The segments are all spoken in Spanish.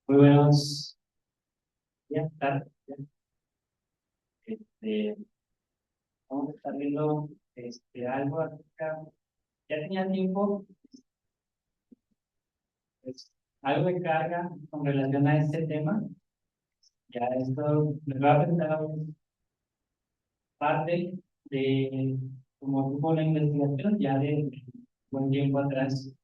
Muy buenos días, tardes. Este, Vamos a estar viendo algo acerca. Ya tenía tiempo, pues, algo de carga con relación a este tema. Ya esto me va a presentar parte de, como tipo una investigación ya de buen tiempo atrás,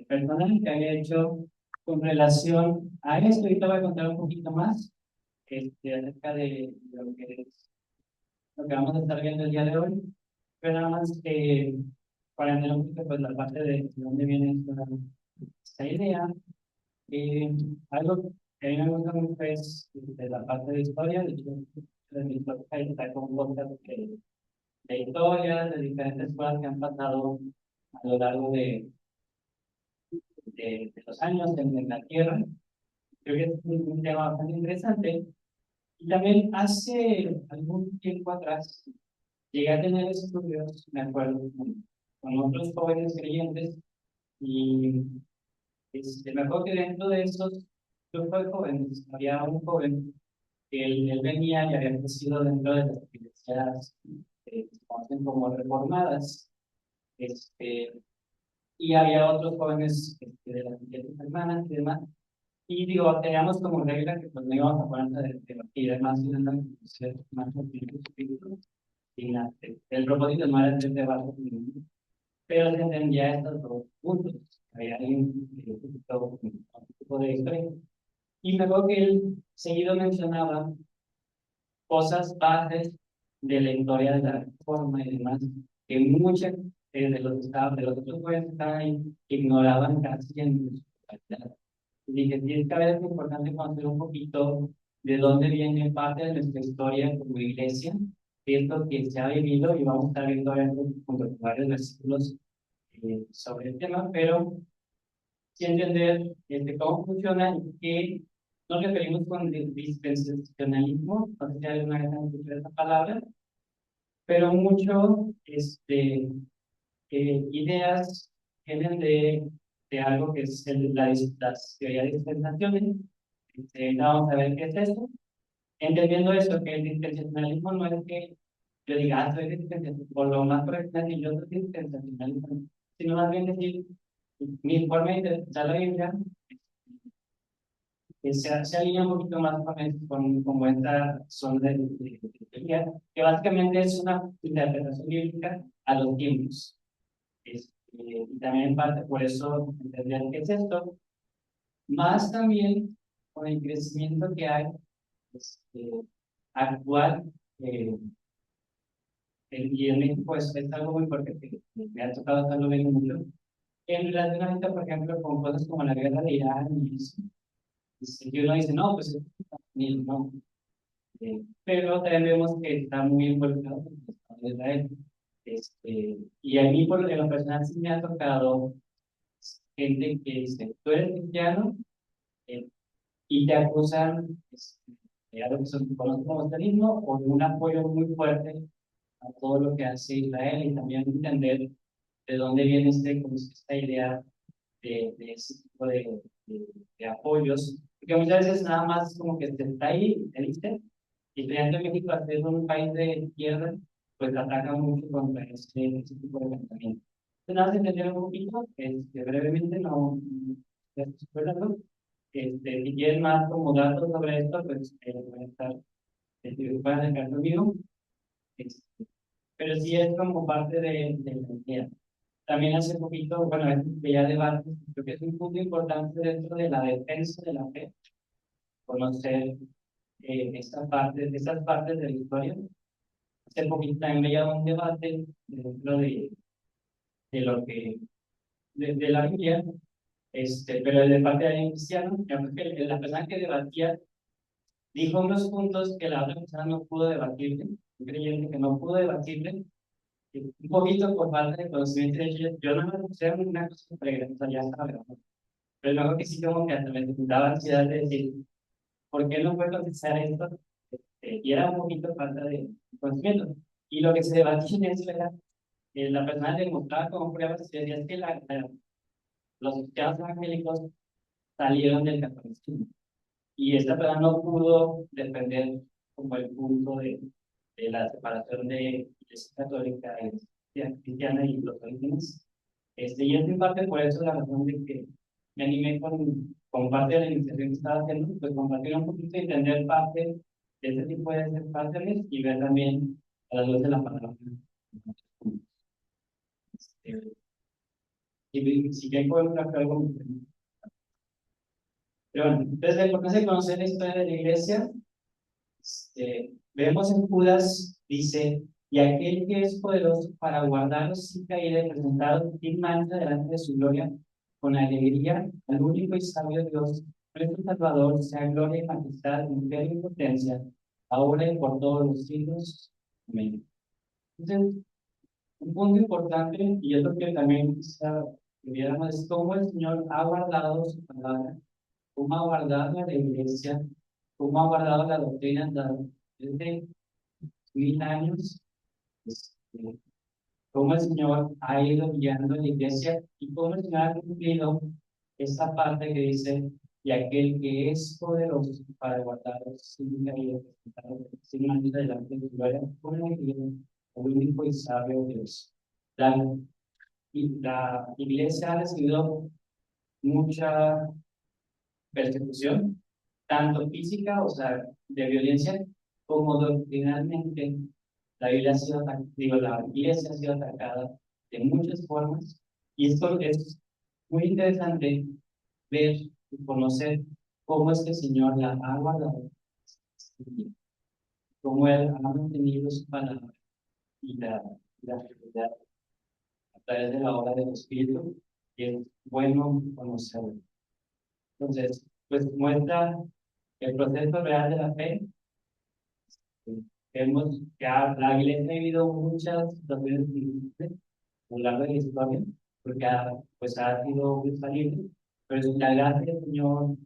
personal que había hecho con relación a esto. Ahorita voy a contar un poquito más acerca de lo que es lo que vamos a estar viendo el día de hoy, pero nada más para entender un poquito pues, la parte de dónde viene esta idea. Eh, Algo que a mí me gusta mucho es de la parte de historia. De hecho, de mi podcast está compuesta de historias de diferentes cosas que han pasado a lo largo de los años en la Tierra. Creo que es un tema bastante interesante. Y también hace algún tiempo atrás llegué a tener estudios, me acuerdo, con otros jóvenes creyentes, y me acuerdo que dentro de esos grupos de jóvenes había un joven que él venía y había crecido dentro de las iglesias que se conocen como reformadas, este, y había otros jóvenes de las iglesias hermanas y demás. Y digo, teníamos como regla que pues no íbamos a ponernos a debatir más y nada, más los espíritus, y nada, el propósito no era hacer debate, pero se entendía estos dos puntos. Había un tipo de historia. Y me acuerdo que él seguido mencionaba cosas bases de la historia de la reforma y demás, que muchas de los otros jóvenes que estaban ahí ignoraban casi en su totalidad. Y dije, sí, es que a veces es importante conocer un poquito de dónde viene parte de nuestra historia como iglesia, qué es lo que se ha vivido, y vamos a estar viendo ahora junto con varios versículos sobre el tema, pero sí entender cómo funciona y qué nos referimos con el dispensacionalismo. No sé si alguna vez han escuchado esa palabra, pero mucho ideas vienen de algo que es las teorías de dispensaciones. Vamos a ver qué es eso. Entendiendo eso, que el dispensacionalismo no es que yo diga, ah, soy dispensacional, o lo más correcto es que yo soy dispensacionalista, sino más bien decir, mi forma de interpretar la Biblia se alinea un poquito más con esta zona de teoría, que básicamente es una interpretación bíblica a los tiempos. Y también en parte por eso entender qué es esto, más también con el crecimiento que hay este, actual. Y en México es algo muy fuerte que me ha tocado estarlo viendo mucho. En relación ahorita, por ejemplo, con cosas como la guerra de Irán y eso, y uno dice, no, pues ni no. Pero también vemos que está muy involucrado en el Estado de Israel. Y a mí, por lo personal, sí me ha tocado gente que dice, tú eres cristiano, eh, y te acusan de algo que se conoce como sionismo o de un apoyo muy fuerte a todo lo que hace Israel, y también entender de dónde viene como esta idea de ese tipo de apoyos, porque muchas veces nada más como que se está ahí, ¿viste? Y estudiante de México, al ser un país de izquierda, pues ataca mucho contra ese tipo de pensamiento. Entonces, nada más entender un poquito, brevemente, no estoy súper largo. Si quieren más como datos sobre esto, pues voy a estar, pueden acercar conmigo. Este, pero sí es como parte de la idea. También hace poquito, bueno, veía debate, creo que es un punto importante dentro de la defensa de la fe, conocer esas partes de la historia. Hace poquito también veía un debate dentro de lo que, de la Biblia, pero de parte de alguien cristiano, digamos que la persona que debatía dijo unos puntos que la otra persona no pudo debatirle, un creyente que no pudo debatirle, un poquito por falta de conocimiento de ellos. Yo no me puse una cosa súper grande, ya sabes, ¿no? Pero luego que sí como que hasta me daba ansiedad de decir, ¿por qué no puedo contestar esto? Y era un poquito falta de conocimiento. Y lo que se debatía en eso era, la persona demostraba como pruebas y decía es que los cristianos evangélicos salieron del catolicismo. Y esta persona no pudo defender como el punto de la separación de Iglesia Católica y cristiana y los orígenes. Y es en parte por eso la razón de que me animé con parte de la iniciativa que estaba haciendo, pues compartir un poquito y entender parte de este tipo de patrones y ver también a la luz de la palabra. Este, y si bien podemos hacer algo muy diferente. Pero bueno, entonces la importancia de conocer la historia de la iglesia, vemos en Judas, dice, y aquel que es poderoso para guardarlos sin caída y presentaros sin mancha delante de su gloria, con alegría, al único y sabio Dios, nuestro Salvador, sea gloria y majestad, imperio y potencia, ahora y por todos los siglos. Amén. Entonces, un punto importante, y es lo que también quizá pudiéramos, es cómo el Señor ha guardado su palabra, cómo ha guardado a la iglesia, cómo ha guardado la doctrina dada desde 1000 años, este, cómo el Señor ha ido guiando a la iglesia y cómo el Señor ha cumplido esta parte que dice, y aquel que es poderoso para guardaros sin caída, sin mancha delante de su gloria, con alegría, el único y sabio Dios. La, la iglesia ha recibido mucha persecución, tanto física, o sea, de violencia, como doctrinalmente. La Biblia ha sido digo, la iglesia ha sido atacada de muchas formas, y esto es muy interesante ver y conocer cómo es que el Señor la ha guardado, cómo Él ha mantenido su palabra y la realidad a través de la obra del Espíritu, y es bueno conocerlo. Entonces, pues muestra el proceso real de la fe. Vemos que la iglesia ha vivido muchas situaciones difíciles a lo largo de la historia, porque pues ha sido muy falible, pero es la gracia del Señor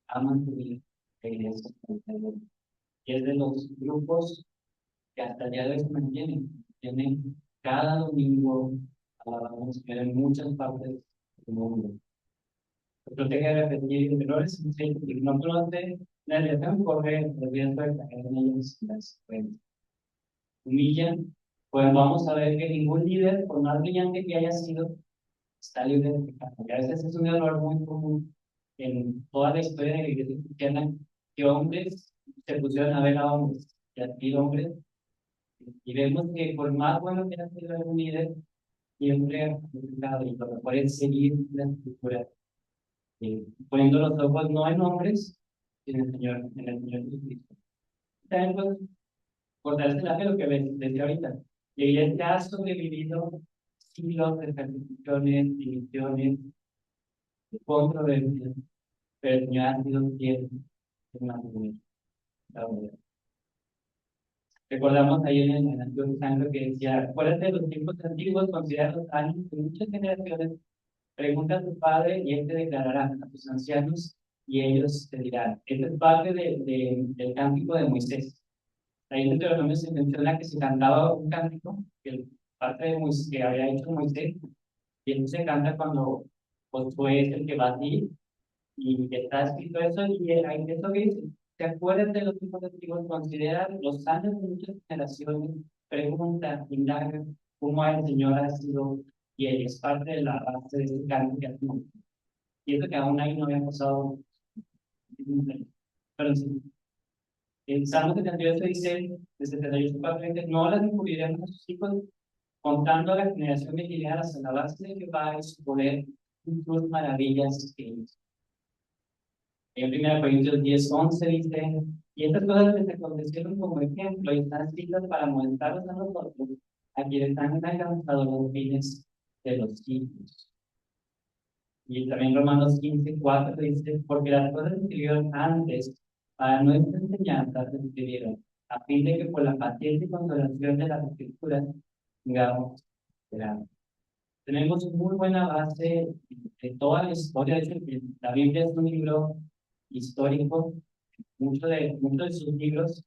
ha mantenido la iglesia. Y es de los grupos que hasta el día de hoy se mantienen. Tienen cada domingo, alabamos que en muchas partes del mundo. No tenga que repetir errores, y no conoce la relación, corre el riesgo de caer en ellos las cuentas. Humillan, pues vamos a ver que ningún líder, por más brillante que haya sido, está libre de pecado. Y a veces es un error muy común en toda la historia de la iglesia cristiana, que hombres se pusieron a ver a hombres y a ti hombres, y vemos que por más bueno que haya sido algún líder, siempre ha pecado y lo mejor es seguir la escritura, poniendo los ojos no en hombres, sino en el Señor Jesucristo. También, pues, fortalecer la fe, lo que decía ahorita. La iglesia ha sobrevivido siglos de persecuciones, divisiones, controversias, pero el Señor ha sido fiel en mantener la unidad. Recordamos ahí en el Antiguo Testamento que decía, acuérdate de los tiempos antiguos, considera los años de muchas generaciones, pregunta a tu padre y él te declarará a tus ancianos y ellos te dirán. Esta es parte del cántico de Moisés. Ahí en Deuteronomio se menciona que se cantaba un cántico, que parte de Moisés, que había hecho Moisés, y eso se canta cuando Josué es el que va a ir, y está escrito eso, y ahí eso que dice, ¿te acuerdas de los hijos antiguos? Considera los años de muchas generaciones, pregunta, indaga cómo el Señor ha sido, y él es parte de la base de ese cántico que hacemos. Y eso que aún ahí no había pasado, pero sí. El Salmo 78 dice, de 78 4, no las descubriremos a sus hijos, contando a la generación de Gilead las alabanzas de Jehová y su poder y sus maravillas que hizo. En 1 Corintios 10:11 dice, y estas cosas les acontecieron como ejemplo y están escritas para molestarlos a nosotros, a quienes han alcanzado los fines de los siglos. Y también Romanos 15:4 dice, porque las cosas que escribieron antes, para nuestra enseñanza, se escribieron, a fin de que por la paciencia y consolación de las escrituras, digamos, esperanza. Tenemos muy buena base de toda la historia. De hecho, la Biblia es un libro histórico. Muchos de sus libros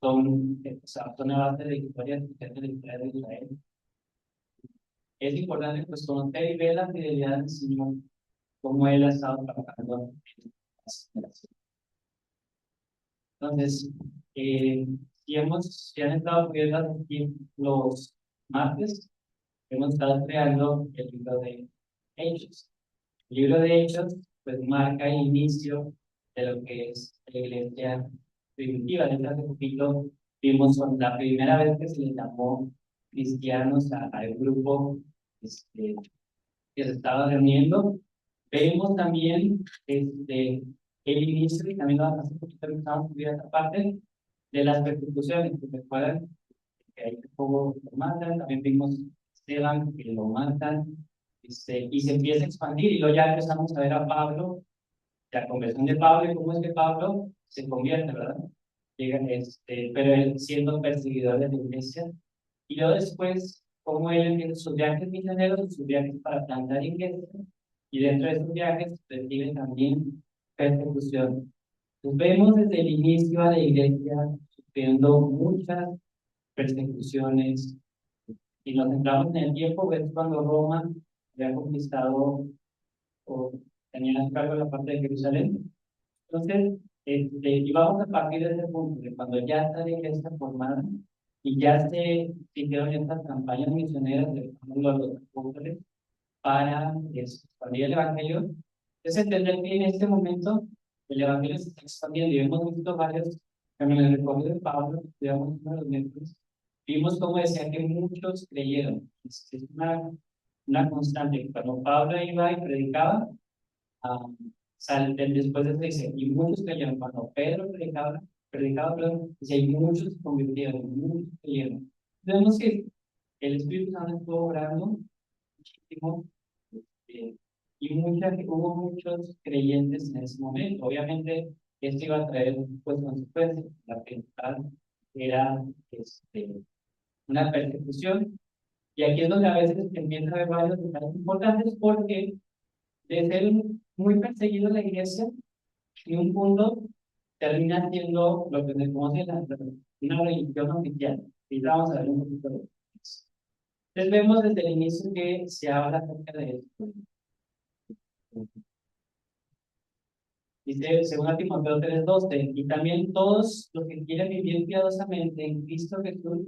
son, o sea, son a base de historia de la historia de Israel. Es importante pues conocer y ver la fidelidad del Señor cómo él ha estado trabajando en las generaciones. Entonces, si han estado viendo aquí los martes, hemos estado creando el libro de Hechos. El libro de Hechos, pues marca el inicio de lo que es la iglesia primitiva. Desde hace poquito vimos la primera vez que se le llamó cristianos al grupo este, que se estaba reuniendo. Vemos también el inicio, y también hace poquito empezamos a estudiar esta parte de las persecuciones, que recuerdan que ahí Jacobo lo matan, también vimos Esteban que lo matan, y se empieza a expandir, y luego ya empezamos a ver a Pablo, la conversión de Pablo, y cómo es que Pablo se convierte, ¿verdad? Llega, pero él siendo perseguidor de la iglesia, y luego después, cómo él empieza sus viajes misioneros, sus viajes para plantar iglesias, y dentro de esos viajes recibe también persecución. Entonces, vemos desde el inicio a la iglesia sufriendo muchas persecuciones, y nos centramos en el tiempo, ves cuando Roma había conquistado o tenía a su cargo la parte de Jerusalén. Entonces, y vamos a partir de ese punto, de cuando ya está la iglesia formada y ya se hicieron estas campañas misioneras de los apóstoles para expandir el Evangelio. Es entender que en este momento el Evangelio se está expandiendo, y hemos visto varios, en el recorrido de Pablo, digamos, uno de los miércoles, vimos cómo decía que muchos creyeron. Es una constante. Cuando Pablo iba y predicaba, después de eso dice, y muchos creyeron. Cuando Pedro perdón, dice, y muchos se convirtieron, muchos creyeron. Vemos que el Espíritu Santo estuvo obrando muchísimo, eh, y hubo muchos creyentes en ese momento. Obviamente, esto iba a traer pues, consecuencias. La principal era una persecución, y aquí es donde a veces empieza a haber varios detalles importantes, porque de ser muy perseguido en la iglesia, en un punto termina siendo lo que se conoce una religión oficial. Y vamos a ver un poquito de eso. Entonces vemos desde el inicio que se habla acerca de esto. Dice, según Timoteo 3:12, y también todos los que quieren vivir piadosamente en Cristo Jesús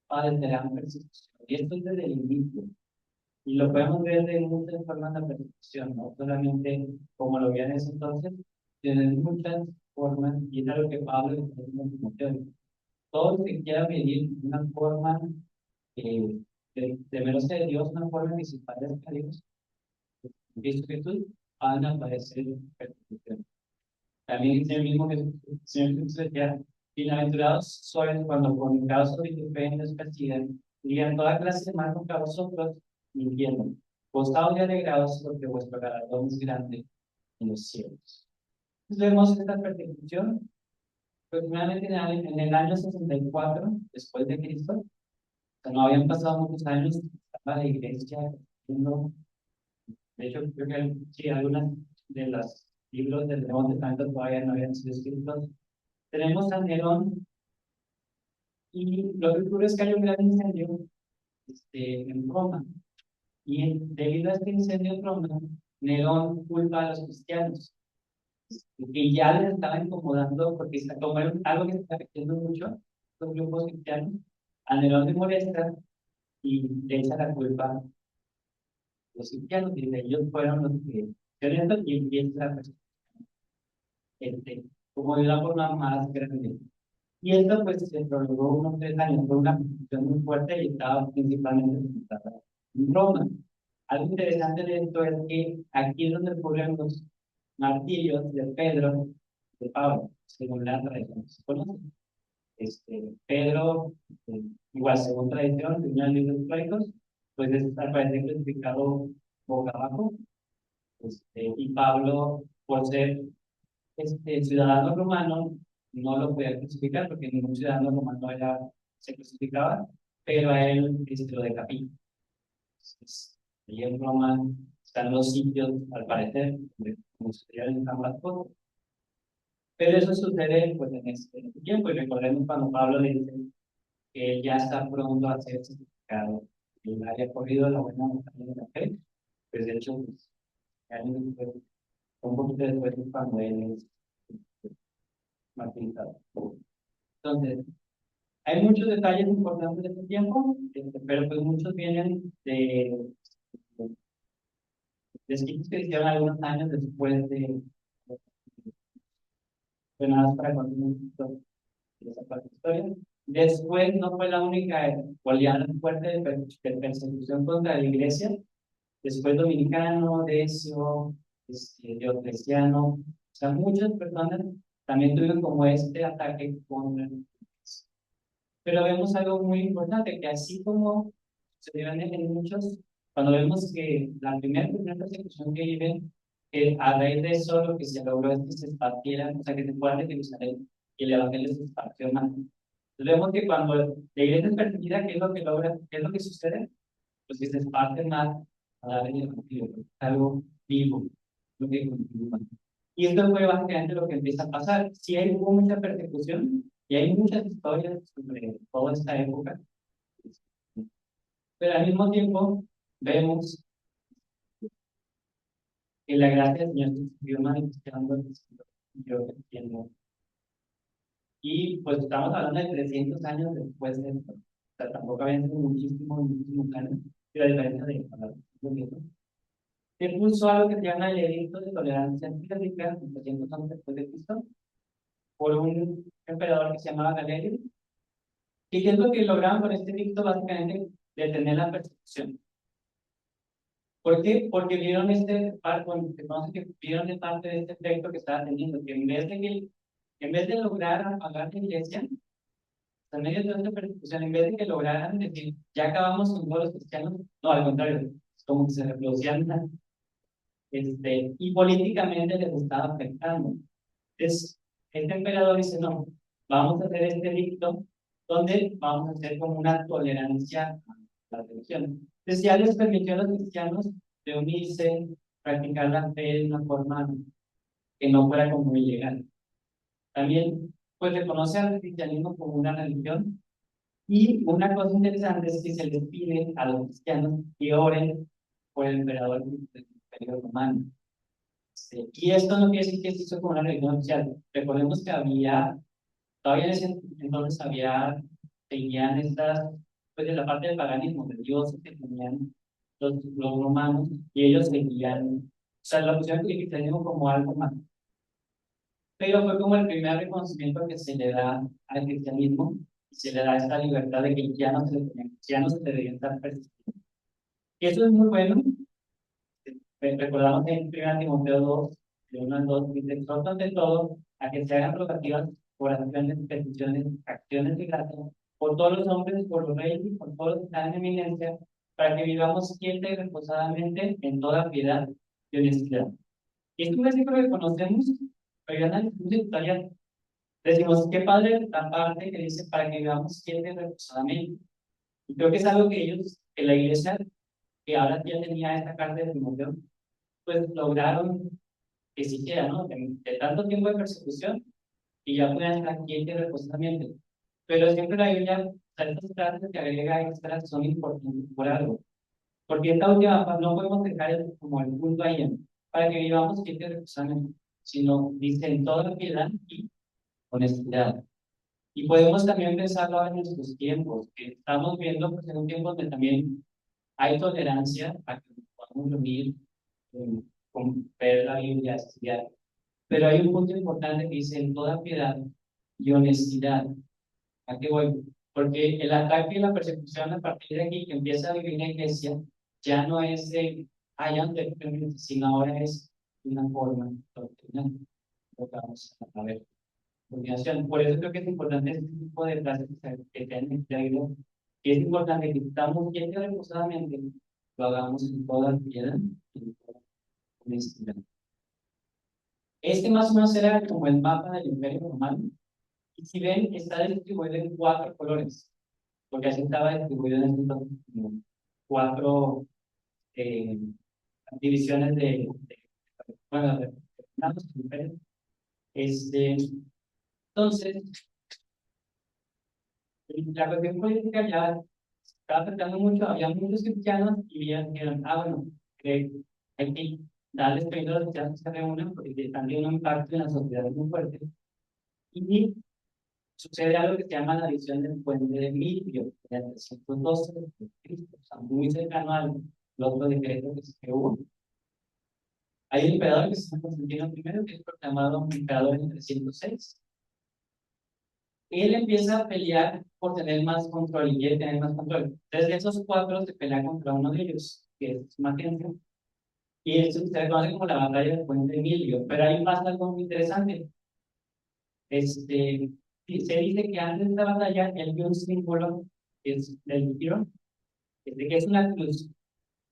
padecerán persecución. Y esto es desde el inicio. Y lo podemos ver de muchas formas de persecución, no solamente como lo veía en ese entonces, sino de muchas formas, y es algo que Pablo está diciendo en Timoteo. Todos los que quieran vivir de una forma de temerse de Dios, una forma que se parezca a Dios, en Cristo Jesús, van a padecer persecución. También dice el mismo que el Señor Jesús decía, bienaventurados sois cuando por mi causa y tu fe nos persigan, digan toda clase de mal contra vosotros, mintiendo. Gozaos y alegraos porque vuestro galardón es grande en los cielos. Entonces vemos esta persecución, aproximadamente en el año 64 después de Cristo. O sea, no habían pasado muchos años, estaba la iglesia haciendo. De hecho, creo que sí, algunas de los libros del Nuevo Testamento todavía no habían sido escritos. Tenemos a Nerón, y lo que ocurre es que hay un gran incendio en Roma. Y debido a este incendio en Roma, Nerón culpa a los cristianos, que ya les estaba incomodando, porque como era algo que se está afectando mucho los grupos cristianos. A Nerón le molesta y le echa la culpa a los cristianos, y ellos fueron los que hicieron esto, y empieza la persecución, como de una forma más grande. Y esto pues se prolongó unos 3 años, fue una persecución muy fuerte, y estaba principalmente centrada en Roma. Algo interesante de esto es que aquí es donde ocurren los martirios de Pedro, de Pablo, según la tradición que se conoce. Pedro, igual según tradición, según los libros históricos, pues al parecer crucificado boca abajo. Y Pablo, por ser ciudadano romano, no lo podía crucificar, porque ningún ciudadano romano se crucificaba, pero a él lo decapita. Entonces, ahí en Roma están los sitios, al parecer, como sucedieron en Damasco. Pero eso sucede pues, en este tiempo, y recordemos cuando Pablo le dice que él ya está pronto a ser sacrificado. Él había corrido la buena montaña de la fe, pues de hecho, pues, años después, un poquito después de cuando él es martirizado. Entonces, hay muchos detalles importantes de este tiempo, pero pues muchos vienen de escritos que se hicieron algunos años después de nada más para contar un poquito de esa parte de historia. Después no fue la única oleada fuerte de persecución contra la iglesia. Después Dominicano, Decio, Diocleciano, o sea, muchas personas también tuvieron como este ataque contra el iglesia. Pero vemos algo muy importante, que así como sucedió en muchos, cuando vemos que la primera persecución que viven, a raíz de eso lo que se logró es que se esparciera, o sea, que se fuera de Jerusalén y el evangelio se esparció más. Entonces vemos que cuando la iglesia es perseguida, ¿qué es lo que logra? ¿Qué es lo que sucede? Pues que se esparce más a dar el evangelio, algo vivo, lo que continúa. Y esto fue básicamente lo que empieza a pasar. Sí hubo mucha persecución y hay muchas historias sobre toda esta época, pero al mismo tiempo vemos que la gracia del Señor se siguió manifestando en el siglo, yo entiendo. Y pues estamos hablando de 300 años después de esto. O sea, tampoco habían sido muchísimos años, pero a diferencia de se puso algo que se llama el Edicto de Tolerancia Cívica en 300 años después de Cristo, por un emperador que se llamaba Galerio. ¿Y qué es lo que lograron con este edicto? Básicamente, detener la persecución. ¿Por qué? Porque vieron bueno, se conoce que vieron de parte de este efecto que estaba teniendo, que en vez de lograr apagar la iglesia, en medio de toda esta persecución, en vez de que lograran decir, ya acabamos con todos los cristianos, no, al contrario, es como que se reproducían, y políticamente les estaba afectando. Entonces, este emperador dice, no, vamos a hacer este edicto donde vamos a hacer como una tolerancia a la religión. Entonces ya les permitió a los cristianos reunirse, practicar la fe de una forma que no fuera como ilegal. También, pues reconoce al cristianismo como una religión. Y una cosa interesante es que se les pide a los cristianos que oren por el emperador del Imperio Romano. Y esto no quiere decir que se hizo como una religión oficial. Recordemos que todavía en ese entonces tenían estas, pues de la parte del paganismo, de dioses que tenían los romanos, y ellos seguían, o sea, lo pusieron el cristianismo como algo más. Pero fue como el primer reconocimiento que se le da al cristianismo, y se le da esta libertad de que ya no se le debía estar persiguiendo. Y eso es muy bueno. Recordamos en 1 Timoteo 2, de 1 al 2, dice, exhorta ante todo a que se hagan rogativas, oraciones, peticiones, acciones de gracia, por todos los hombres, por los reyes y por todos los que están en eminencia, para que vivamos quieta y reposadamente en toda piedad y honestidad. Y es un versículo que conocemos, pero ya analizamos en historia, decimos, qué padre la parte que dice para que vivamos quieta y reposadamente. Y creo que es algo que que la iglesia, que ahora ya tenía esta carta de Timoteo, pues lograron que siquiera, ¿no? De tanto tiempo de persecución y ya puedan estar quietos reposamente. Pero siempre la Biblia, estas frases que agrega extras son importantes por algo. Porque esta última parte no podemos dejar como el punto ahí, para que vivamos quietos reposamente, sino dice en toda piedad y honestidad. Y podemos también pensarlo en nuestros tiempos, que estamos viendo pues, en un tiempo donde también hay tolerancia a que nos podamos reunir, con ver la Biblia, estudiar. Pero hay un punto importante que dice en toda piedad y honestidad. ¿A qué voy? Porque el ataque y la persecución a partir de aquí que empieza a vivir la iglesia ya no es de, ya no te permite, sino ahora es una forma doctrinal. Lo que vamos a ver. A continuación. Por eso creo que es importante este tipo de frases que tienen la Biblia, que es importante que estamos quietos reposadamente, lo hagamos en toda piedad y en toda honestidad. Este más o menos era como el mapa del Imperio Romano. Y si ven, está distribuido en cuatro colores, porque así estaba distribuido en estos como cuatro eh, divisiones bueno, de reinos, imperios. Entonces, la cuestión política ya estaba afectando mucho, había muchos cristianos y ya dijeron, bueno, hay que darles permiso a los cristianos que se reúnan porque están teniendo un impacto en la sociedad muy fuerte. Y sucede algo que se llama la visión del puente de Milvio, de 312 de Cristo, o sea, muy cercano al otro decreto que hubo. Hay un emperador que se llama Constantino I, que es proclamado emperador en 306. Él empieza a pelear por tener más control y quiere tener más control. Entonces, de esos cuatro se pelea contra uno de ellos, que es Magencio, y eso se conoce como la batalla del puente de Milvio. Pero ahí pasa algo muy interesante. Se dice que antes de esta batalla él vio un símbolo que es del tirón, que es una cruz,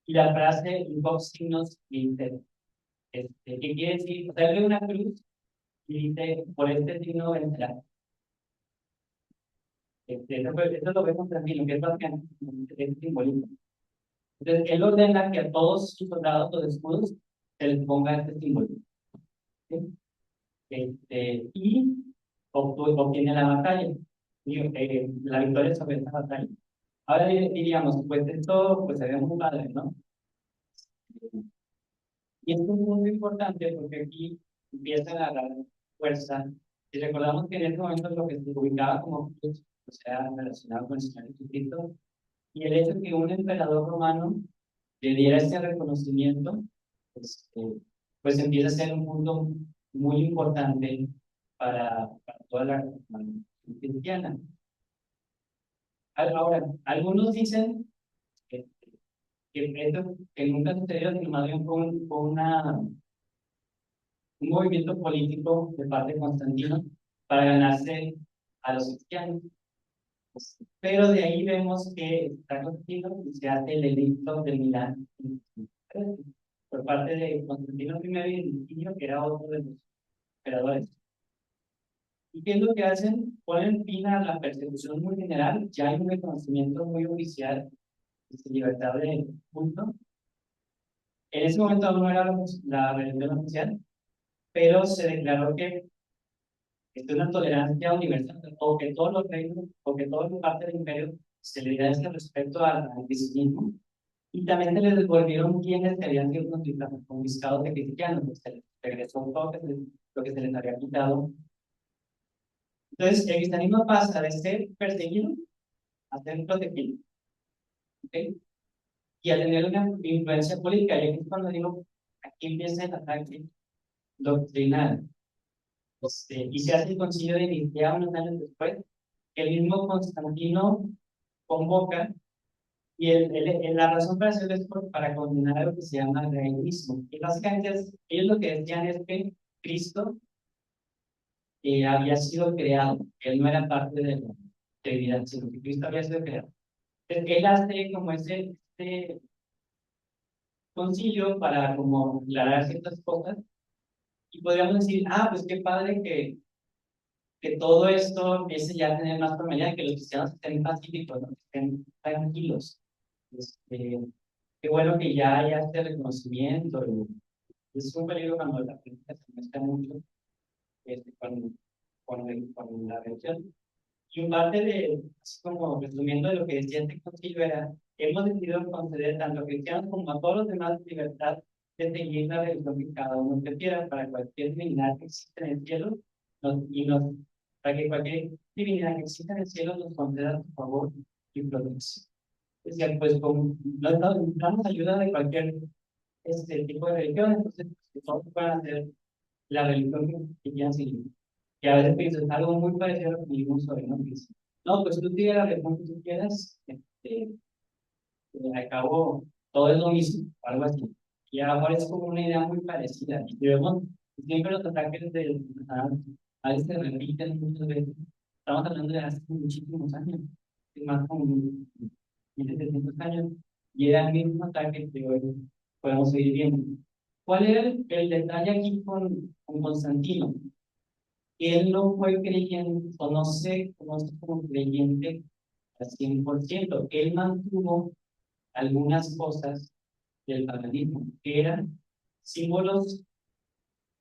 y la frase "Vox signos inter", ¿qué quiere decir? O sea, él ve una cruz y dice, por este signo vendrá. Eso lo vemos también, lo que es básicamente este simbolismo. Entonces, él ordena que a todos sus soldados, los escudos, se les ponga este símbolo. ¿Sí? Y obtiene la batalla, la victoria sobre esta batalla. Ahora diríamos, pues esto pues se ve muy padre, ¿no? Y esto es muy importante porque aquí empieza a agarrar fuerza. Y recordamos que en ese momento lo que se ubicaba como cruz, o sea, relacionado con el Señor Jesucristo, y el hecho de que un emperador romano le diera este reconocimiento, pues, pues empieza a ser un punto muy importante para toda la comunidad cristiana. Ahora, algunos dicen que, esto que nunca sucedió, sino más bien fue un movimiento político de parte de Constantino para ganarse a los cristianos. Pero de ahí vemos que está Constantino y se hace el edicto de Milán por parte de Constantino I y Licinio, que era otro de los emperadores. ¿Y qué es lo que hacen? Ponen fin a la persecución muy general, ya hay un reconocimiento muy oficial de libertad de culto. En ese momento aún no era la religión oficial, pero se declaró que es una tolerancia universal, o que todos los reinos, o que todas las partes del imperio se le diera ese respeto al cristianismo, y también se les devolvieron bienes que habían sido confiscados de cristianos, pues se les regresó todo lo que se les había quitado. Entonces, el cristianismo pasa de ser perseguido a ser protegido, ¿ok? Y a tener una influencia política. Y aquí es cuando digo, aquí empieza el ataque doctrinal. Y se hace el concilio de Nicea unos años después, que el mismo Constantino convoca, y la razón para hacerlo es para condenar algo que se llama realismo. Y básicamente ellos lo que decían es que Cristo había sido creado, que él no era parte de la Trinidad, sino que Cristo había sido creado. Entonces, él hace como ese concilio para como aclarar ciertas cosas, y podríamos decir, ah, pues qué padre que todo esto empiece ya a tener más formalidad, que los cristianos estén pacíficos, ¿no? Que estén tranquilos. Este, Qué bueno que ya haya este reconocimiento. Es un peligro cuando la política se mezcla mucho con la religión. Y un parte de, así como resumiendo de lo que decía este concilio, era: hemos decidido conceder tanto a cristianos como a todos los demás libertad de seguir la religión que cada uno prefiera, para cualquier divinidad que exista en el cielo, para que cualquier divinidad que exista en el cielo nos conceda su favor y protección. Decía, pues necesitamos ayuda de cualquier tipo de religión, entonces pues, que todos puedan hacer la religión que quieran seguir. Y a veces pienso, es algo muy parecido a lo que vimos sobre, ¿no? Que dice, no, pues tú sigue la religión que tú quieras, al cabo todo es lo mismo, algo así. Y ahora es como una idea muy parecida. Y vemos siempre los ataques de a veces se repiten muchas veces. Estamos hablando de hace muchísimos años, es más como 1700 años, y era el mismo ataque que hoy podemos seguir viendo. ¿Cuál era el detalle aquí con Constantino? Él no fue creyente, o no se conoce como creyente al 100%. Él mantuvo algunas cosas del paganismo, que eran símbolos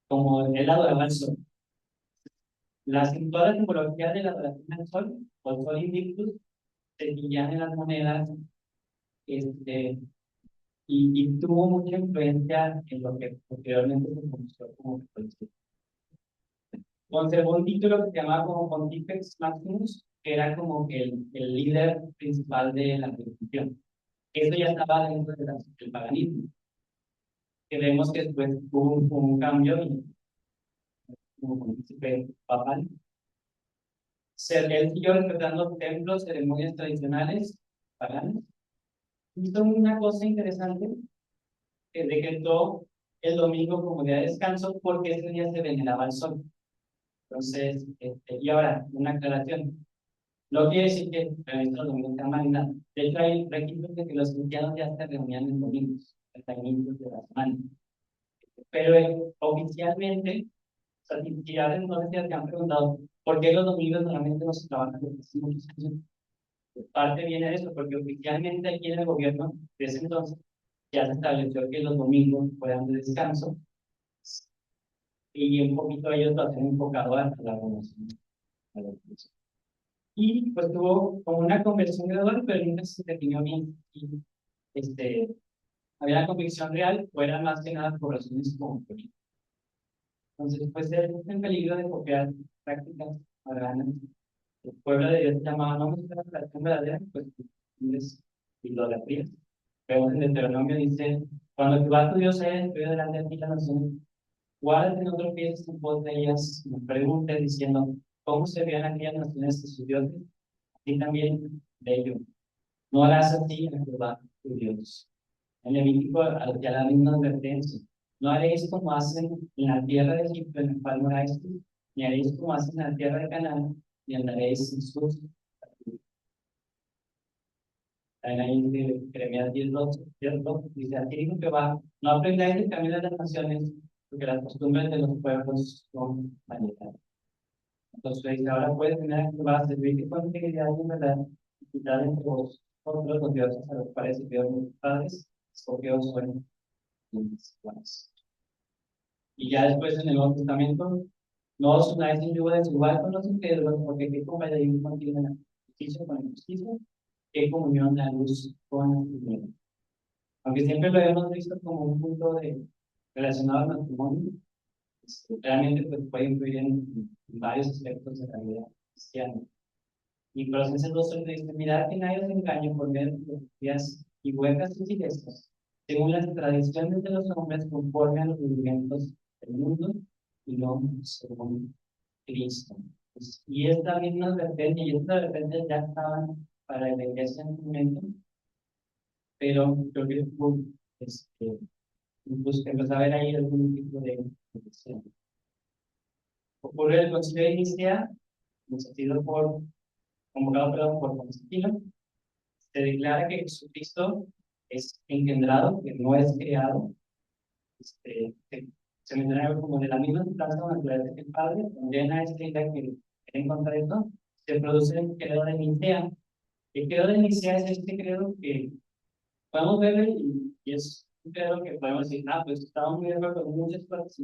como el adoraba al sol. Toda la simbología de la adoración al sol, o el sol invictus, se veían en las monedas este, y tuvo mucha influencia en lo que posteriormente se conoció como catolicismo. Conservó un título que se llamaba como Pontifex Maximus, que era como el líder principal de la religión. Eso ya estaba dentro del paganismo, que vemos que después hubo un cambio y como príncipe papal. Él siguió respetando templos, ceremonias tradicionales paganas. Hizo una cosa interesante, que decretó el domingo como día de descanso porque ese día se veneraba al sol. Entonces, y ahora, una aclaración. No quiere decir que previsto los domingos sean marginal. De hecho, hay registros de que los cristianos ya se reunían en domingos, hasta inicios de la semana. Pero oficialmente, o sea, si a veces no sé si han preguntado por qué los domingos normalmente no se trabajan desde hace muchos años. Parte viene de eso, porque oficialmente aquí en el gobierno, desde entonces, ya se estableció que los domingos fueran de descanso y un poquito ellos lo hacen enfocado a la relación. Y pues tuvo como una conversión gradual, pero nunca se definió bien. Y, había la convicción real, o era más que nada por razones como políticas. Entonces, pues en peligro de copiar prácticas paganas. El pueblo de Dios se llamaba, no buscar la relación verdadera, pues es idolatría. Pero en Deuteronomio dice, cuando Jehová tu Dios haya destruido delante de ti las naciones, guárdate en otro pie en pos de ellas, me pregunte diciendo, ¿cómo se veían aquellas naciones de sus dioses? Y también de ellos. No harás así a Jehová tu Dios. En Levítico, ya la misma advertencia. No haréis como hacen en la tierra de Egipto, en la cual moráis, ni haréis como hacen en la tierra de Canaán, ni andaréis en sus. También ahí de Jeremías 10:2, ¿cierto? Dice, así dijo Jehová, no aprendáis el camino de las naciones, porque las costumbres de los pueblos son vanidad. Entonces dice, ahora puedes tener a Jehová, servirte con integridad y verdad, y quitar entre vosotros los dioses a los cuales sirvieron mis padres, escogidos fueron mis padres. Y ya después en el Nuevo Testamento, no os unáis en yugo desigual con los incrédulos, porque qué compañerismo tiene la justicia con la injusticia, qué comunión la luz con la tiniebla. Aunque siempre lo hemos visto como un punto relacionado al matrimonio, realmente pues, puede influir en varios aspectos de la vida cristiana. Y Colosenses 2 dice, mirad que nadie os engañe por medio de filosofías y huecas sutilezas, según las tradiciones de los hombres, conforme a los rudimentos del mundo y no según Cristo. Pues, y esta misma advertencia, y estas advertencias ya estaban para la iglesia en un momento, pero creo que empezó a haber ahí algún tipo de protección. Ocurre el concilio de Nicea, conocido convocado por Constantino. Se declara que Jesucristo es engendrado, que no es creado. Se menciona como de la misma sustancia o naturaleza que el Padre, también a esta idea que en contra de esto, se produce el credo de Nicea. El credo de Nicea es este credo que podemos ver y es un credo que podemos decir, pues estamos muy de acuerdo con muchas partes,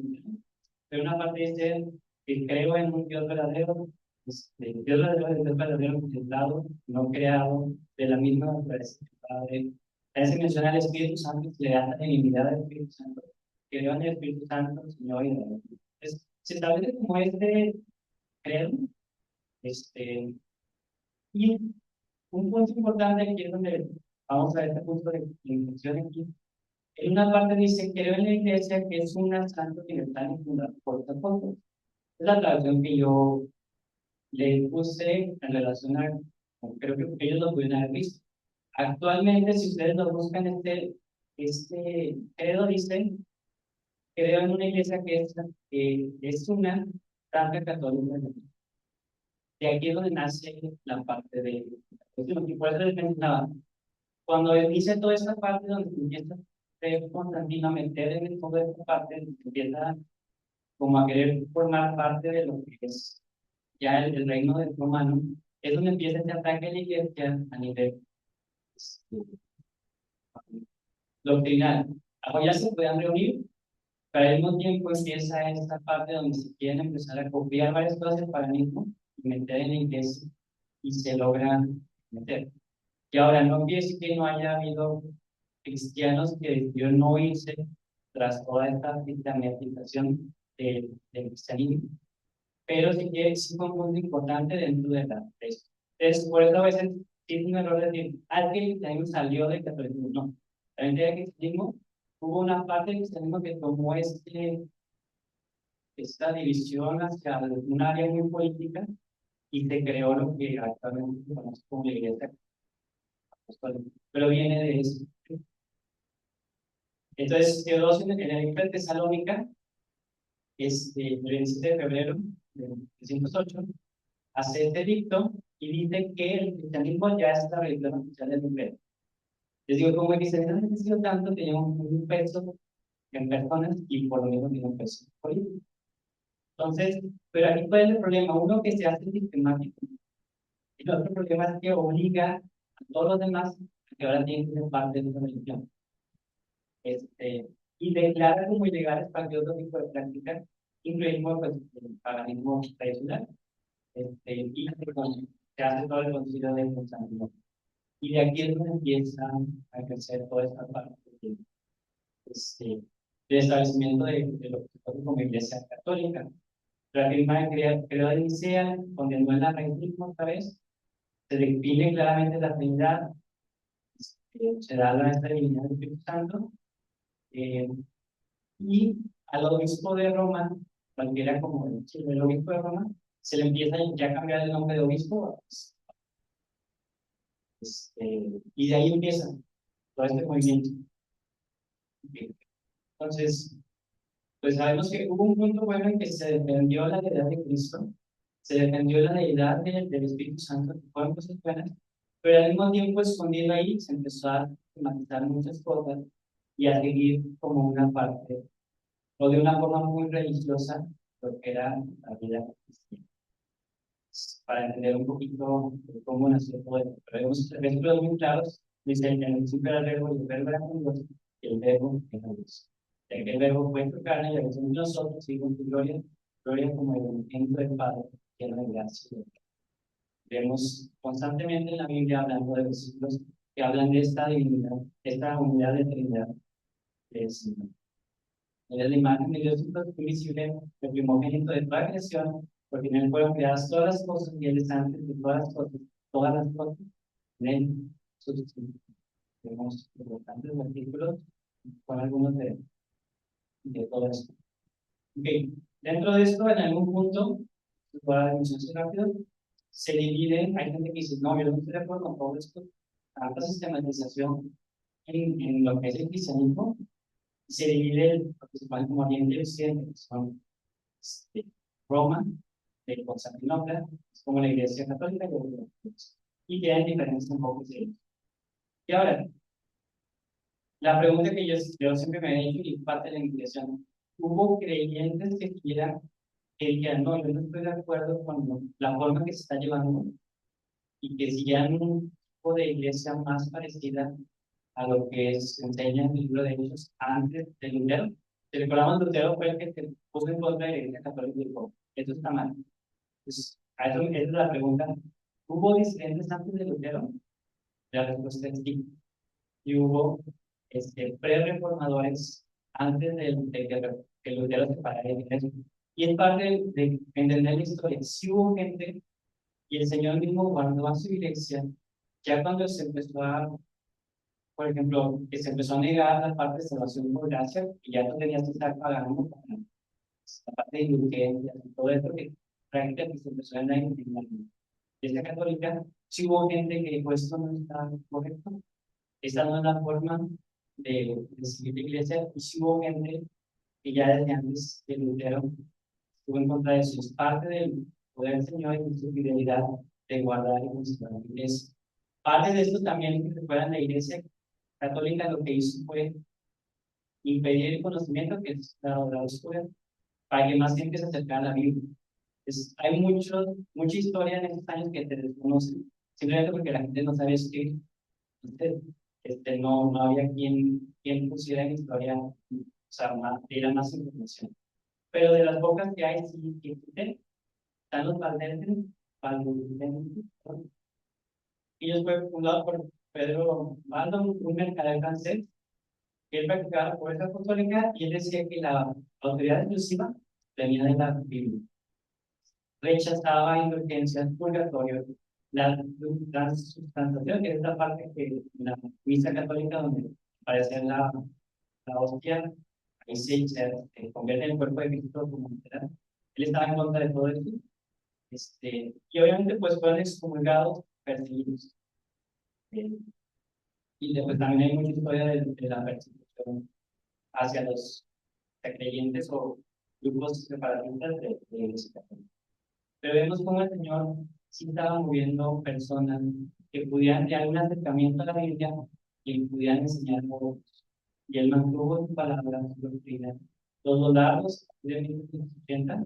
pero una parte dice que creo en un Dios verdadero, Dios verdadero es Dios verdadero contemplado, no creado, de la misma naturaleza que el Padre. También se menciona al Espíritu Santo, que le da la divinidad del Espíritu Santo, que creo en el Espíritu Santo, Señor y Dios. Entonces, se establece como este credo, este, y un punto importante aquí es donde vamos a ver este punto de inflexión aquí. En una parte dice, creo en la iglesia que es una santa libertad y fundada por apóstoles. Es la traducción que yo le puse en relación a, creo que ellos lo pudieron haber visto. Actualmente, si ustedes lo buscan, este credo dice, creo en una iglesia que es una santa católica. De aquí es donde nace la parte de, y por eso les mencionaba, cuando él dice toda esta parte donde empieza Constantino a meter en toda esta parte, empieza como a querer formar parte de lo que es ya el reino del romano, es donde empieza este ataque a la iglesia a nivel este, doctrinal. Ahora ya se pueden reunir, pero al mismo tiempo empieza esta parte donde se quieren empezar a copiar varias cosas del paganismo y meter en la iglesia y se logran meter. Y ahora no quiere decir que no haya habido cristianos que decidieron no irse tras toda esta sistematización del cristianismo, pero sí que es un punto importante dentro de la iglesia. Entonces, por eso a veces es un error decir, alguien el cristianismo salió del catolicismo. No, realmente el cristianismo, hubo una parte del cristianismo que tomó esta división hacia un área muy política y se creó lo que actualmente se conoce como la Iglesia Apostólica, pero viene de eso. Entonces, Teodosio en la Iglesia de Tesalónica, el 27 de febrero de 308, hace este dicto y dice que el cristianismo ya es la religión oficial del imperio. Les digo, como el cristianismo ha crecido tanto, tenía un peso en personas y por lo mismo tiene un peso político. Entonces, pero aquí cuál es el problema, uno que se hace sistemático, y el otro problema es que obliga a todos los demás a que ahora tienen que ser parte de esa religión. Y declara como ilegales cualquier otro tipo de práctica, incluyendo pues, el paganismo tradicional, y se hace todo el concilio de Constantinopla. Y de aquí es donde empieza a crecer toda esta parte este, de establecimiento de lo que se conoce como Iglesia Católica. La firma de credo de Nicea condenó el anarquismo otra vez, se define claramente la Trinidad, se da la estabilidad del Espíritu Santo, eh, y al obispo de Roma, cualquiera como el obispo de Roma, se le empieza ya a cambiar el nombre de obispo, y de ahí empieza todo este movimiento. Entonces, pues sabemos que hubo un punto bueno en que se defendió la deidad de Cristo, se defendió la deidad del Espíritu Santo, que fueron cosas buenas, pero al mismo tiempo escondido ahí se empezó a tematizar muchas cosas y a seguir como una parte, o de una forma muy religiosa, lo que era la vida cristiana. Para entender un poquito cómo nació todo esto. Pero vemos ejemplos muy claros, dice, en el principio era el verbo, y el verbo era con Dios, y el verbo era Dios. El verbo fue hecho carne y habitó entre nosotros, y con tu gloria, gloria como el ejemplo del Padre, que era la gracia. Vemos constantemente en la Biblia hablando de versículos que hablan de esta divinidad, esta unidad de Trinidad del Señor. Él es la imagen de Dios invisible, el primogénito de toda creación, porque en él fueron creadas todas las cosas y él es antes de todas las cosas, en él subsisten. Tenemos importantes versículos con algunos de todo esto. Okay. Dentro de esto, en algún punto, voy a mencionar rápido, se divide, hay gente que dice, no, yo no estoy de acuerdo con todo esto, tanta sistematización en lo que es el cristianismo, se divide lo que se pone como Oriente y Occidente, que son Roma, de Constantinopla, es como la Iglesia Católica y que hay diferencias un poco de ellos. Y ahora, la pregunta que yo siempre me he hecho y parte de la investigación, ¿hubo creyentes que quieran que digan, no, yo no estoy de acuerdo con la forma que se está llevando y que siguieran un tipo de iglesia más parecida a lo que se enseña en el libro de Hechos antes de Lutero? Si recordamos, Lutero fue el que se puso en contra de la Iglesia Católica y dijo, esto está mal. Entonces, esa es la pregunta. ¿Hubo disidentes antes de Lutero? La respuesta es sí. Y hubo pre-reformadores antes que Lutero se parara de la iglesia. Y es parte de entender la historia. Si hubo gente, y el Señor mismo guardó a su iglesia, ya cuando se empezó a, por ejemplo, que se empezó a negar la parte de salvación por gracia, y ya no tenías que estar pagando para la parte de indulgencias y todo eso, que prácticamente se empezó a dar en la Iglesia Católica, si hubo gente que dijo esto no está correcto, esta no es la forma de seguir la iglesia, y si hubo gente que ya desde antes de Lutero estuvo en contra de eso. Es parte del poder del Señor y su fidelidad de guardar y conservar la iglesia. Parte de esto también, que recuerdan, la Iglesia Católica lo que hizo fue impedir el conocimiento, que es la oscura, para que más gente se acercara a la Biblia. Hay mucha historia en estos años que se desconocen, simplemente porque la gente no sabe escribir. No había quien pusiera en historia, o sea, diera más información. Pero de las pocas que hay, sí que existen, están los valdenses, ¿no? Ellos fueron fundados por Pedro Baldon, un mercader francés, Él practicaba la pobreza apostólica y él decía que la autoridad exclusiva venía de la Biblia. Rechazaba indulgencias, purgatorio, la transubstanciación, que es la parte que en la misa católica donde aparece la hostia, ahí se convierte en el cuerpo de Cristo como literal. Él estaba en contra de todo esto. Y obviamente pues fueron excomulgados, perseguidos. Eh, y después también hay mucha historia de la persecución hacia los creyentes o grupos separatistas de la Iglesia Católica. Pero vemos cómo el Señor sí estaba moviendo personas que pudieran tener un acercamiento a la Biblia y pudieran enseñar a otros. Y Él mantuvo su palabra, su doctrina. Los soldados de 1980,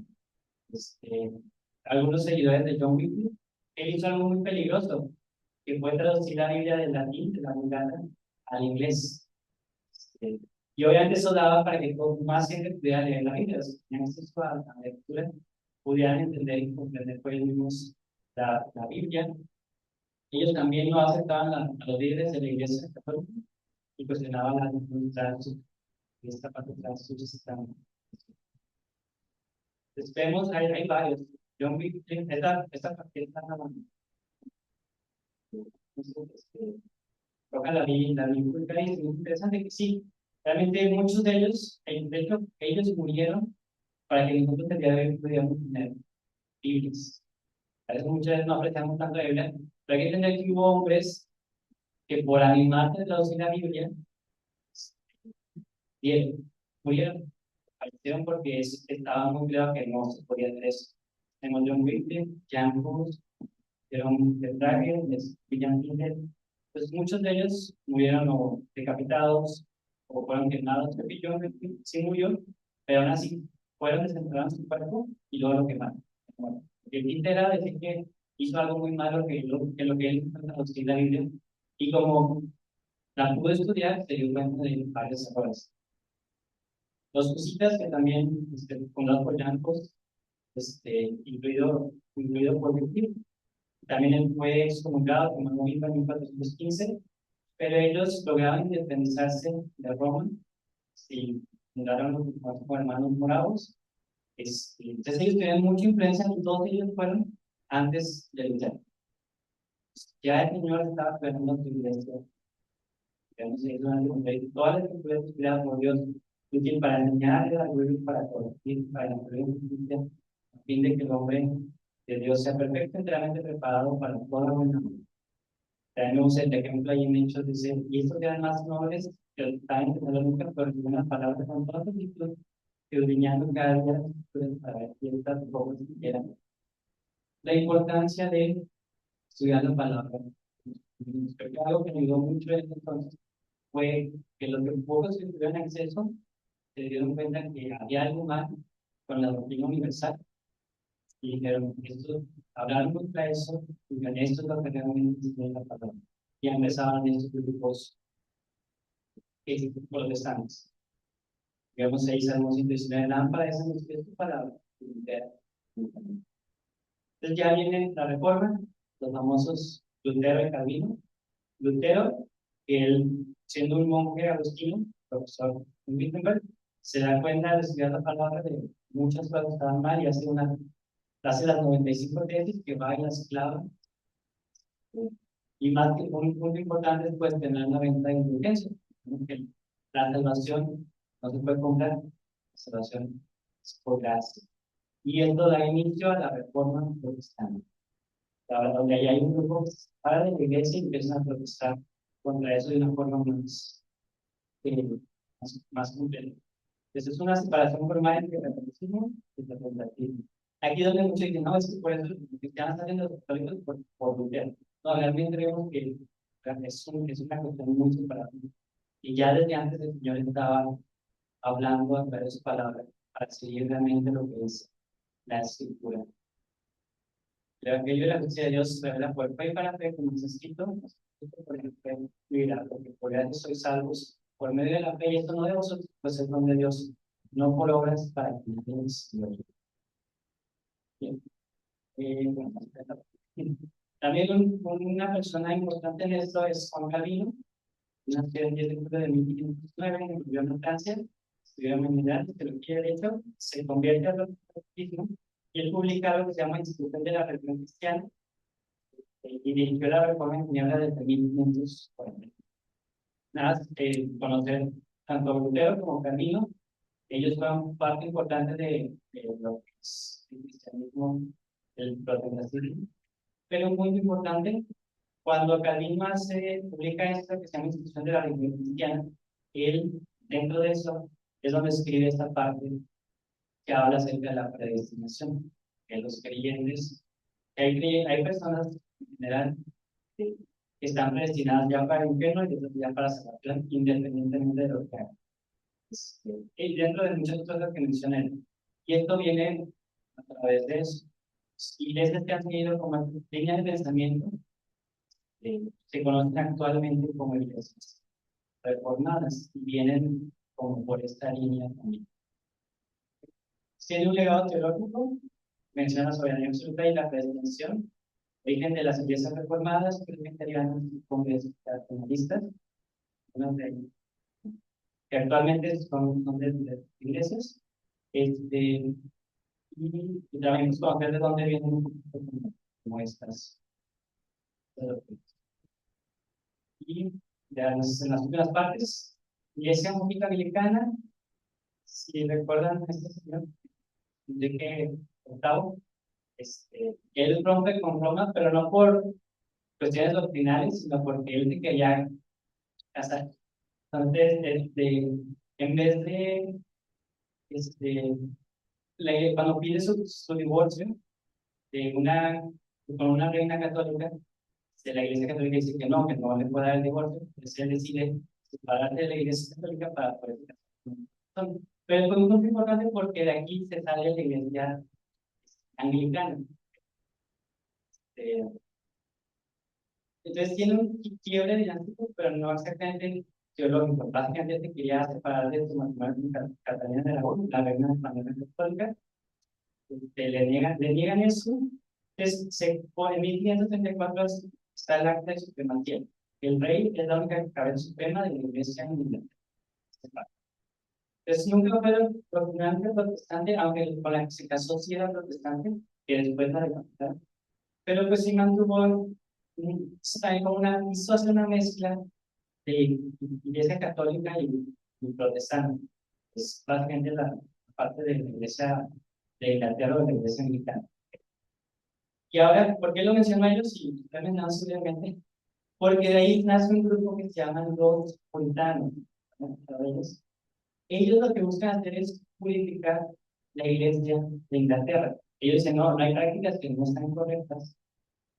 algunos seguidores de John Wycliffe, él hizo algo muy peligroso, que fue traducir la Biblia del latín, de la Vulgata, al inglés. Y obviamente eso daba para que más gente pudiera leer la Biblia, si tenían acceso a la lectura, pudieran entender y comprender por ellos mismos la Biblia. Ellos también no aceptaban a los líderes de la Iglesia Católica y cuestionaban esta parte de su sistema. Entonces vemos, hay varios. John Wycliffe, esta parte está toca la Biblia y es muy interesante que sí, realmente muchos de ellos, de hecho, ellos murieron para que nosotros el día de hoy pudiéramos tener Biblias. A veces muchas veces no apreciamos tanto la Biblia, pero hay que entender que hubo hombres que por animarse a traducir la Biblia, murieron, fallecieron porque estaba muy claro que no se podía hacer eso. Tenemos John Wycliffe, Jan Hus, Jerome de Prager, William Tyndale. Pues muchos de ellos murieron o decapitados o fueron quemados. John Wycliffe sí murió, pero aún así fueron desenterrados en su cuerpo y luego lo quemaron. Bueno, el tinte era decir que hizo algo muy malo que lo que él intentó traducir la Biblia. Y como la pudo estudiar, se dio cuenta de varios errores. Los cositas que también, fundados por Jancos, incluido por Wycliffe, también él fue excomulgado como en 1415, pero ellos lograron independizarse de Roma y fundaron los como hermanos moravos. Entonces ellos tenían mucha influencia, todos ellos fueron antes de Lutero. Ya el Señor estaba creando su iglesia. Digamos, todas las escrituras creadas por Dios, útil para enseñar, útil para corregir, para instruir en justicia, a fin de que el hombre de Dios sea perfecto, enteramente preparado para toda buena obra. Tenemos el ejemplo ahí en Hechos, dice, y estos eran más nobles que los que estaban en Tesalónica, pero unas palabras con toda solicitud, que escudriñando cada día las escrituras para ver si estas cosas quieran. La importancia de estudiar la palabra. Creo que algo que me ayudó mucho en ese entonces fue que los pocos que tuvieron acceso se dieron cuenta que había algo mal con la doctrina universal y dijeron, esto, hablaron contra eso, y con esto es lo que realmente tiene la palabra. Y empezaban estos grupos protestantes. Digamos, ahí Salmo 119, lámpara esa es tu palabra. Entonces ya viene la reforma, los famosos Lutero y Calvino. Lutero, él, siendo un monje agustino, profesor en Wittenberg, se da cuenta de estudiar la palabra de muchas cosas que estaban mal y hace las 95 tesis que va y las clava. Y más que un punto importante es pues tener una venta de indulgencia. La salvación no se puede comprar, la salvación es por gracia. Y esto da inicio a la reforma protestante, donde ahí hay un grupo para la iglesia y empiezan a protestar contra eso de una forma más completa. Entonces es una separación formal entre el catolicismo y el protestantismo. Aquí donde muchos dicen, no, es que por eso los cristianos están haciendo los católicos por Lutero. No, realmente vemos que es una cuestión muy separada. Y ya desde antes el Señor estaba hablando a través de su palabra para seguir realmente lo que es la escritura. El Evangelio de la justicia de Dios se revela por fe y para fe, como está escrito, por ejemplo, mira, porque por gracia sois salvos por medio de la fe, y esto no de vosotros, pues es don de Dios, no por obras para que nadie se gloríe. Bien. Bueno, también una persona importante en esto es Juan Calvino. nació el 10 de julio de 1509, murió en Francia, estudió humanidades, teología y derecho, se convierte al protestantismo y él publica lo que se llama Institución de la Religión Cristiana y dirigió la reforma en Ginebra desde 1540. Nada, conocer tanto a Lutero como Calvino, ellos fueron parte importante de lo que es el cristianismo, el protestantismo, pero muy importante, cuando Calvino publica esto que se llama Institución de la Religión Cristiana, él, dentro de eso, es donde escribe esta parte que habla acerca de la predestinación, que los creyentes, hay personas en general que están predestinadas ya para el infierno y otras ya para salvación, independientemente de lo que hagan. Y dentro de muchas cosas que mencioné, y esto viene a través de eso. Iglesias que han seguido como línea de pensamiento se conocen actualmente como iglesias reformadas y vienen como por esta línea también. Tiene un legado teológico, menciona la soberanía absoluta y la predestinación, origen de las iglesias reformadas, presbiterianas y congregacionalistas, que actualmente son de iglesias, y también pues, conocer de dónde vienen un poquito como estas. Y ya en las últimas partes, Iglesia Única Anglicana, si recuerdan este señor, Enrique VIII, él rompe con Roma, pero no por cuestiones doctrinales, sino porque él se quería casar. Entonces, en vez de, este, cuando pide su divorcio con una reina católica, la Iglesia Católica dice que no le puede dar el divorcio, entonces él decide separarse de la Iglesia Católica para poder casarse. Pero es muy importante porque de aquí se sale la Iglesia Anglicana. Eh, Entonces tiene un quiebre dinástico, pero no exactamente teológico. Básicamente se quería separar de su matrimonio con Catalina de Aragón, la reina española católica. Le niegan eso. Entonces, en 1534 está el acta de supremacía. El rey es la única cabeza suprema de la iglesia en Inglaterra. Entonces, nunca fue profundamente protestante, aunque con la que se casó sí era protestante, que después la decapitaron. Pero pues sí mantuvo, también como hizo hacer una mezcla de iglesia católica y protestante. Es básicamente la parte de la iglesia de Inglaterra o de la iglesia anglicana. Y ahora, ¿por qué lo menciono a ellos? Y también simplemente porque de ahí nace un grupo que se llaman los puritanos. ¿No? Ellos lo que buscan hacer es purificar la iglesia de Inglaterra. Ellos dicen, no hay prácticas que no están correctas.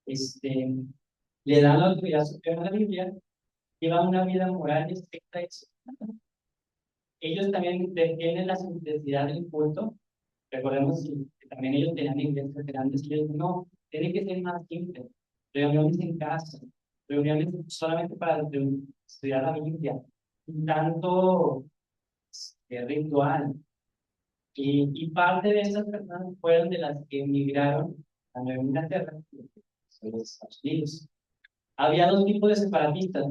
Le dan la autoridad suprema a la Biblia, llevan una vida moral estricta y disciplinada. Ellos también defienden la simplicidad del culto. Recordemos que también ellos tenían iglesias grandes y ellos no, tiene que ser más simple. Reuniones en casa, reuniones solamente para estudiar la Biblia, un tanto ritual. Y parte de esas personas fueron de las que emigraron a Nueva Inglaterra, son los Estados Unidos. Había dos tipos de separatistas,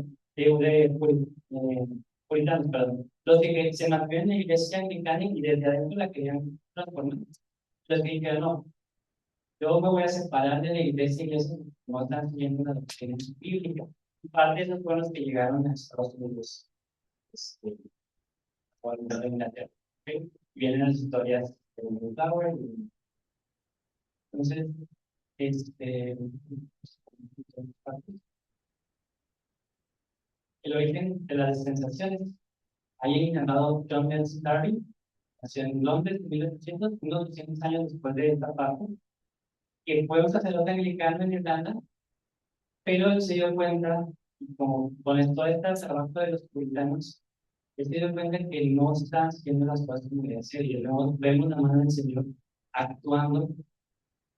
puritanos, perdón. Los que se mantuvieron en la iglesia anglicana y desde adentro la querían transformar. Los que dijeron, no, yo me voy a separar de la iglesia, no están siguiendo la doctrina bíblica. Y parte de esos fueron los que llegaron a Estados Unidos, o a Inglaterra. ¿Okay? Vienen las historias de Mayflower. Entonces, el origen de las dispensaciones. Hay alguien llamado John Nelson Darby, nació en Londres en 1800, unos 200 años después de esta parte, que fue un sacerdote anglicano en Irlanda, pero él se dio cuenta, como con todo este trabajo de los puritanos, él se dio cuenta que no estaban haciendo las cosas como debía ser, y vemos la mano del Señor actuando en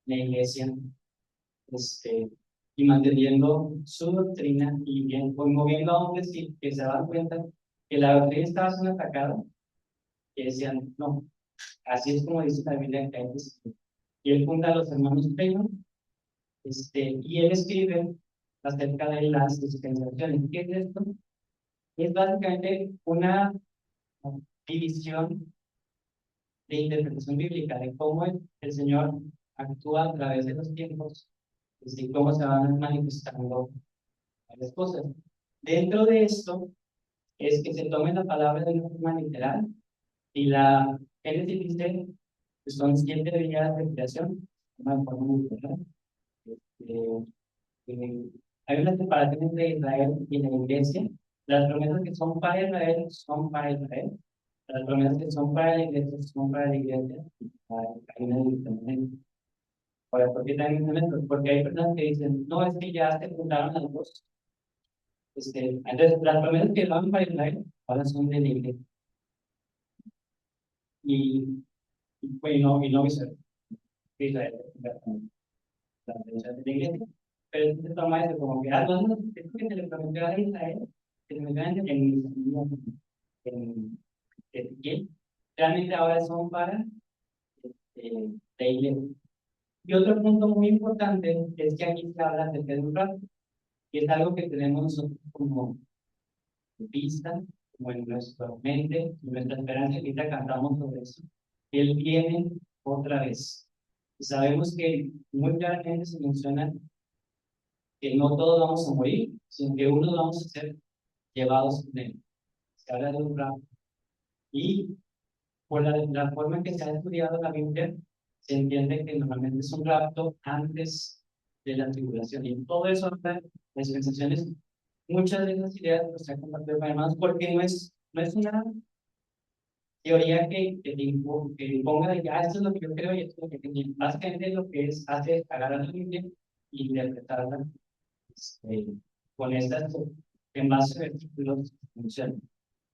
la iglesia, y manteniendo su doctrina y bien, moviendo a hombres que se daban cuenta que la doctrina estaba siendo atacada, que decían, no, así es como dice la Biblia que hay que seguir. Y él funda a los hermanos Taylor, y él escribe acerca de las dispensaciones. ¿Qué es esto? Es básicamente una división de interpretación bíblica, de cómo el Señor actúa a través de los tiempos, y cómo se van manifestando varias cosas. Dentro de esto es que se tome la palabra de una forma literal y la Génesis dice que son 7 días de creación, una forma literal. Eh, Hay una separación entre Israel y la iglesia. Las promesas que son para Israel son para Israel. Las promesas que son para la iglesia son para la iglesia. Hay una división. Ahora, ¿por qué también esto? Porque hay personas que dicen, no, es que ya se juntaron las dos. Entonces, las promesas que van para Israel ahora son de la iglesia. Pues, y no viceversa. Israel, la derecha de la iglesia. Pero entonces toma eso como que, no, no, es que se le prometió a Israel, que se le prometió en Ezequiel, realmente ahora son para la iglesia. Y otro punto muy importante es que aquí se habla acerca de un rapto, y es algo que tenemos nosotros como vista, como en nuestra mente, en nuestra esperanza, que ahorita cantamos sobre eso. Él viene otra vez. Y sabemos que muy claramente se menciona que no todos vamos a morir, sino que unos vamos a ser llevados con él. Se habla de un rapto. Y por la forma en que se ha estudiado la Biblia, se entiende que normalmente es un rapto antes de la tribulación. Y todo eso, las dispensaciones, muchas de esas ideas pues, se han compartido con hermanos porque no es una teoría que imponga de que esto es lo que yo creo y esto es lo que creo. Básicamente lo que es hace agarrar la Biblia e interpretarla este, con estas, en base a versículos que funcionan.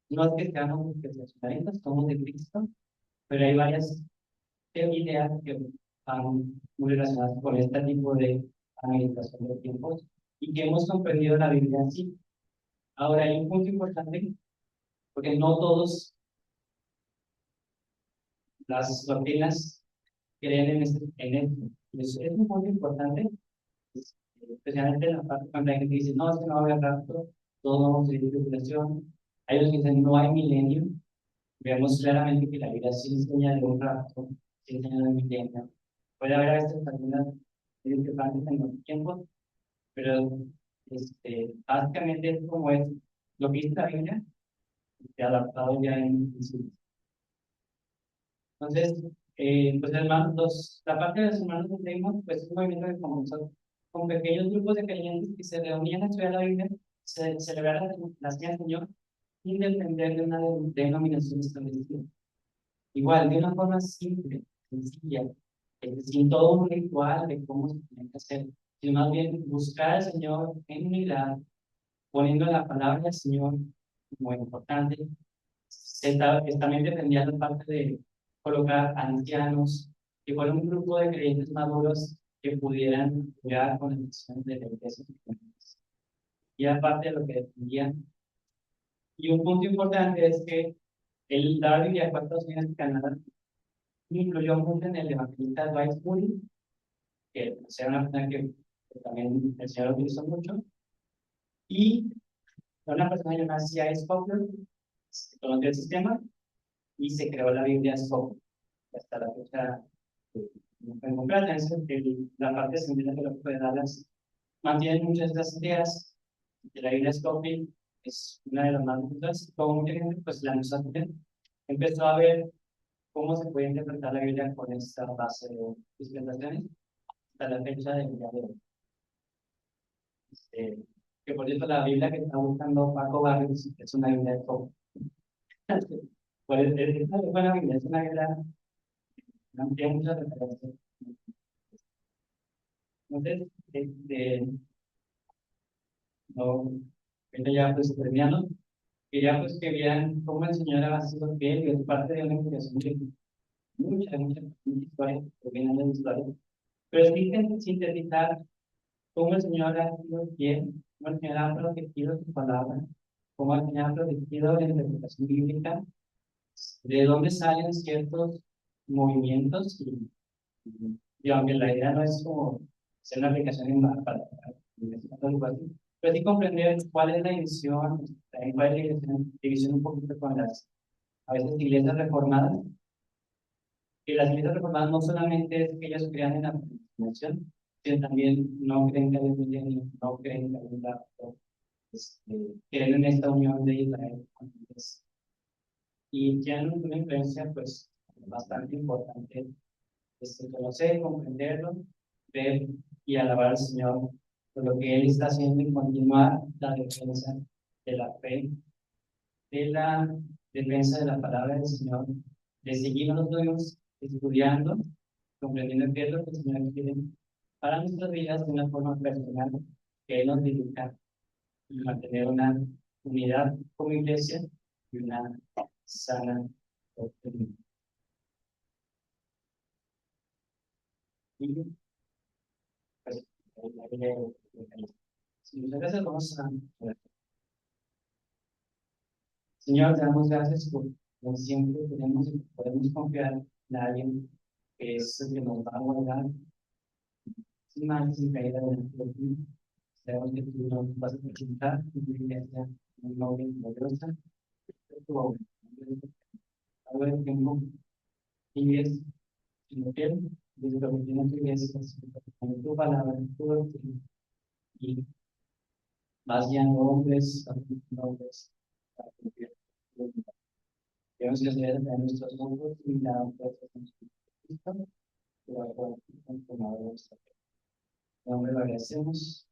No es que seamos profesionalistas, somos de Cristo, pero hay varias ideas que van muy relacionadas con este tipo de administración de tiempos y que hemos comprendido la Biblia así. Ahora, hay un punto importante, porque no todos las doctrinas creen en esto. Es un punto importante, especialmente en la parte cuando hay gente que dice, no, es que no va a haber rapto, todos vamos a ir de tribulación. Hay otros que dicen, no hay milenio. Vemos claramente que la Biblia sí enseña de un rapto, sí enseña de un milenio. Puede haber a veces algunas discrepancias en los tiempos, pero básicamente es como es lo que dice la Biblia, adaptado ya en su. Entonces, pues hermanos, la parte de los hermanos de Seymour, pues es un movimiento que comenzó con pequeños grupos de creyentes que se reunían a estudiar la Biblia, celebrar la cena del Señor, sin depender de una denominación establecida. Igual, de una forma simple, sencilla, sin todo un ritual de cómo se tiene que hacer, sino más bien buscar al Señor en unidad, poniendo la palabra del Señor como importante. También dependía la parte de colocar ancianos, que fuera un grupo de creyentes maduros que pudieran apoyar con la misión de la iglesia. Y aparte de lo que defendían. Y un punto importante es que el dar Biblia a Estados Unidos y Canadá influyó mucho en el evangelista Dwight Moody, que era una persona que también el Señor utilizó mucho, y una persona llamada C.I. Scofield, que conoció el sistema y se creó la Biblia Scofield. Hasta la fecha no pueden comprar, la parte central de lo que puede darlas mantienen muchas de las ideas de la Biblia Scofield, es una de las más bonitas, como mucha gente pues la empezó a tener, empezó a ver cómo se puede interpretar la Biblia con esta base de dispensaciones hasta la fecha de día de hoy. Que por cierto la Biblia que está buscando Paco Barrios es una Biblia de todo. Pues es una buena Biblia, es una Biblia que tiene muchas referencias. Entonces, no, ya pues terminando, quería pues que vean cómo el Señor ha sido fiel y es parte de una investigación de mucha historia, que vienen de la historia. Pero sí sintetizar cómo el Señor ha sido fiel, cómo el Señor ha protegido su palabra, cómo el Señor ha protegido la interpretación bíblica, de dónde salen ciertos movimientos y aunque la idea no es como hacer una aplicación para algo así, pero sí comprender cuál es la división, también cuál es la división un poquito con las, a veces, iglesias reformadas. Y las iglesias reformadas no solamente es que ellos crean en la predestinación, sino también no creen que hay un milenio, no creen que hay un rapto, creen en esta unión de Israel con la iglesia. Y tienen una influencia pues bastante importante, conocer, comprenderlo, ver y alabar al Señor por lo que Él está haciendo y continuar la defensa de la fe, de la defensa de la palabra del Señor, de seguir nosotros estudiando, comprendiendo qué es lo que el Señor quiere para nuestras vidas de una forma personal, que Él nos dedica y mantener una unidad como iglesia y una sana doctrina. Y pues, si muchas gracias, vamos a orar. Señor, te damos gracias por siempre podemos confiar en alguien que es el que nos va a guardar sin mal, sin caída delante de ti. Sabemos que tú nos vas a presentar tu iglesia en una obra gloriosa de tu obra. Ahora tengo vives en lo que desde lo que tiene tu iglesia, con tu palabra, tu doctrina, y vas guiando hombres, hombres, para cumplir tu voluntad. Debemos que hacer de nuestros ojos y la fuerza de Cristo, pero ahora transformado nuestra fe. En nombre lo agradecemos.